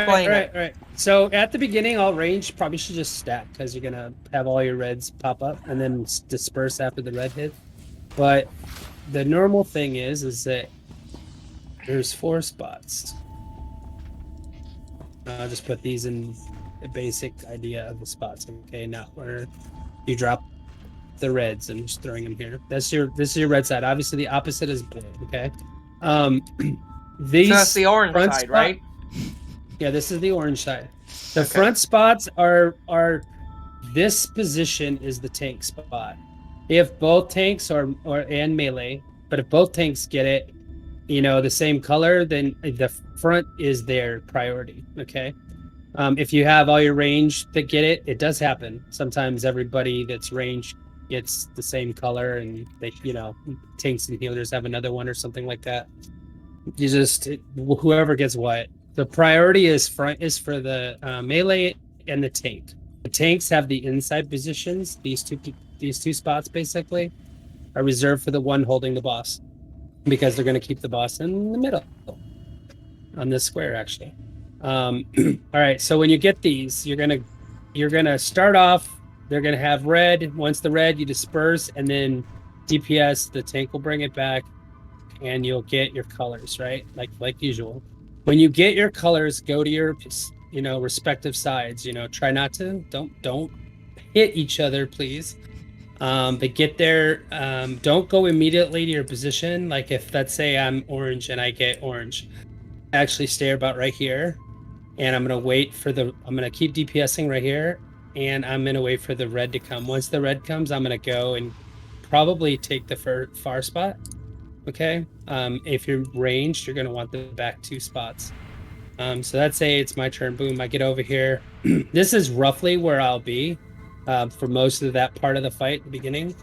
Explain it. All right. So at the beginning, all range probably should just stack because you're gonna have all your reds pop up and then disperse after the red hit. But the normal thing is that there's 4 spots. I'll just put these in the basic idea of the spots. Okay, not where you drop the reds and just throwing them here. This is your red side. Obviously, the opposite is blue. Okay. These So that's the orange front side, spot- right? Yeah, this is the orange side. The Okay. front spots are this position is the tank spot. If both tanks and melee, but if both tanks get it, the same color, then the front is their priority. Okay. If you have all your range that get it, it does happen. Sometimes everybody that's range gets the same color, and they, tanks and healers have another one or something like that. Whoever gets what. The priority is for the melee and the tank. The tanks have the inside positions. These two spots basically are reserved for the one holding the boss, because they're going to keep the boss in the middle on this square actually. All right, so when you get these, you're gonna start off. They're gonna have red. Once the red, you disperse, and then DPS. The tank will bring it back, and you'll get your colors, right? Like usual. When you get your colors, go to your respective sides. Try not to don't hit each other, please. But get there. Don't go immediately to your position. Like if, let's say I'm orange and I get orange, actually stay about right here, and I'm gonna keep DPSing right here, and I'm gonna wait for the red to come. Once the red comes, I'm gonna go and probably take the far spot. Okay. If you're ranged, you're gonna want the back 2 spots. So let's say it's my turn. Boom, I get over here. This is roughly where I'll be for most of that part of the fight at the beginning.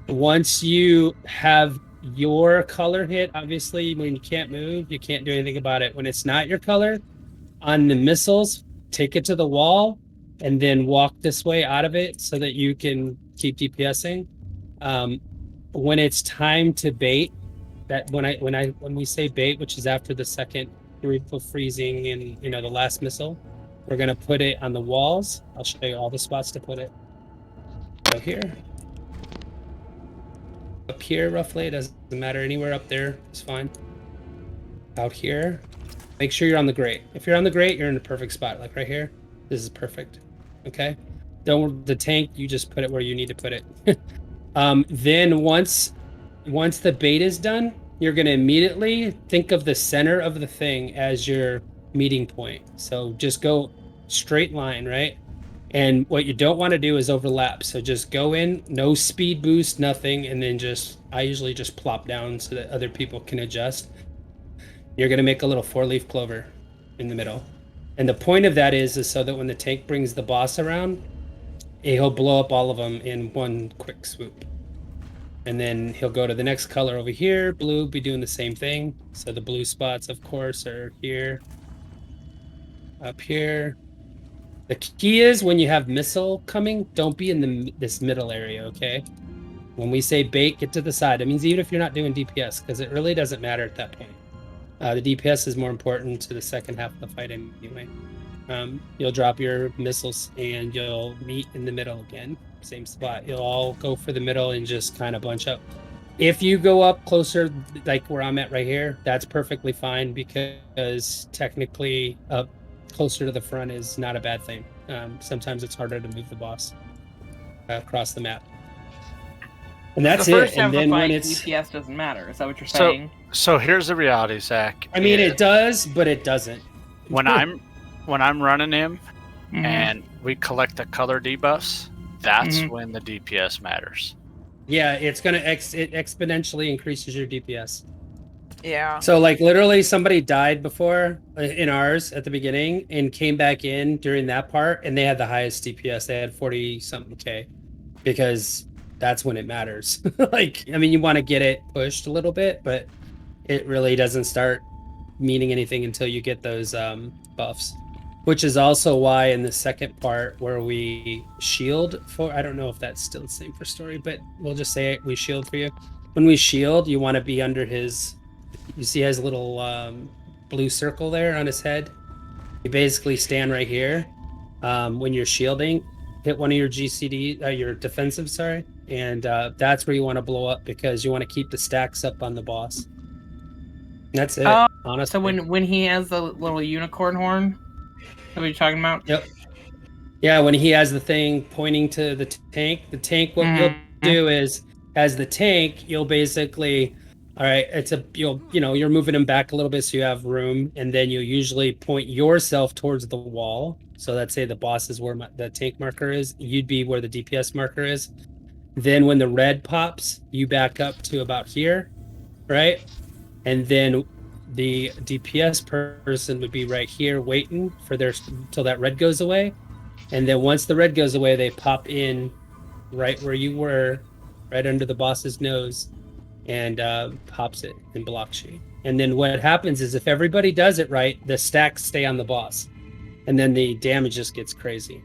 Once you have your color hit, obviously when you can't move, you can't do anything about it. When it's not your color, on the missiles, take it to the wall and then walk this way out of it so that you can keep DPSing. When it's time to bait, that when we say bait, which is after the second freezing and the last missile, we're gonna put it on the walls. I'll show you all the spots to put it. So here, up here roughly, it doesn't matter, anywhere up there is fine. Out here, make sure you're on the grate. If you're on the grate, you're in the perfect spot. Like right here, this is perfect. Okay, the tank, you just put it where you need to put it. Then once the bait is done, you're going to immediately think of the center of the thing as your meeting point. So just go straight line, right? And what you don't want to do is overlap. So just go in, no speed boost, nothing, and then I usually just plop down so that other people can adjust. You're going to make a little 4-leaf clover in the middle. And the point of that is so that when the tank brings the boss around, he'll blow up all of them in one quick swoop. And then he'll go to the next color over here. Blue, be doing the same thing. So the blue spots, of course, are here, up here. The key is when you have missile coming, don't be in this middle area, okay? When we say bait, get to the side. It means even if you're not doing DPS, because it really doesn't matter at that point. The DPS is more important to the second half of the fight anyway. You'll drop your missiles and you'll meet in the middle again. Same spot. You'll all go for the middle and just kind of bunch up. If you go up closer, like where I'm at right here, that's perfectly fine, because technically up closer to the front is not a bad thing. Sometimes it's harder to move the boss across the map. And that's the first it. And then when it's DPS doesn't matter. Is that what you're saying? So here's the reality, Zach. I mean, it does, but it doesn't. When I'm running him and we collect the color debuffs, that's when the DPS matters. Yeah, it's gonna it exponentially increases your DPS. Yeah. So like literally somebody died before in ours at the beginning and came back in during that part, and they had the highest DPS. They had 40 something K, because that's when it matters. Like, I mean, you want to get it pushed a little bit, but it really doesn't start meaning anything until you get those buffs. Which is also why in the second part where we shield for, I don't know if that's still the same for story, but we'll just say it, we shield for you. When we shield, you want to be under his, you see he has a little blue circle there on his head. You basically stand right here. When you're shielding, hit one of your GCD, your defensive, sorry, and that's where you want to blow up because you want to keep the stacks up on the boss. That's it. Honestly. So when he has the little unicorn horn, that you're talking about? Yep. Yeah, when he has the thing pointing to the tank, what you'll do is, as the tank, you'll basically, all right, you're moving him back a little bit so you have room, and then you usually point yourself towards the wall. So let's say the boss is where the tank marker is, you'd be where the DPS marker is. Then when the red pops, you back up to about here, right? And then the DPS person would be right here waiting for till that red goes away. And then once the red goes away, they pop in right where you were, right under the boss's nose, and pops it and blocks you. And then what happens is if everybody does it right, the stacks stay on the boss. And then the damage just gets crazy.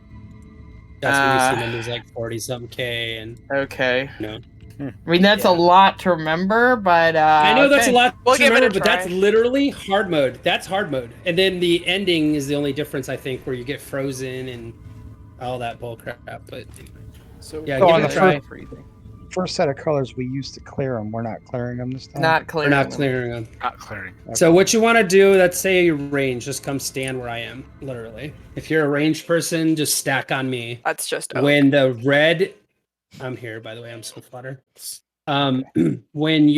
That's when you see numbers like 40-something K and... Okay. You know. I mean, that's a lot to remember, but... I know that's a lot we'll to remember, but that's literally hard mode. That's hard mode. And then the ending is the only difference, I think, where you get frozen and all that bullcrap. But so yeah, so give on it a the try. first set of colors we used to clear them. We're not clearing them this time. Not clear. We're not clearing them. Not clearing. Okay. So what you want to do, let's say you're ranged, just come stand where I am, literally. If you're a ranged person, just stack on me. That's just When the red... I'm here, by the way, I'm Swiftwater. When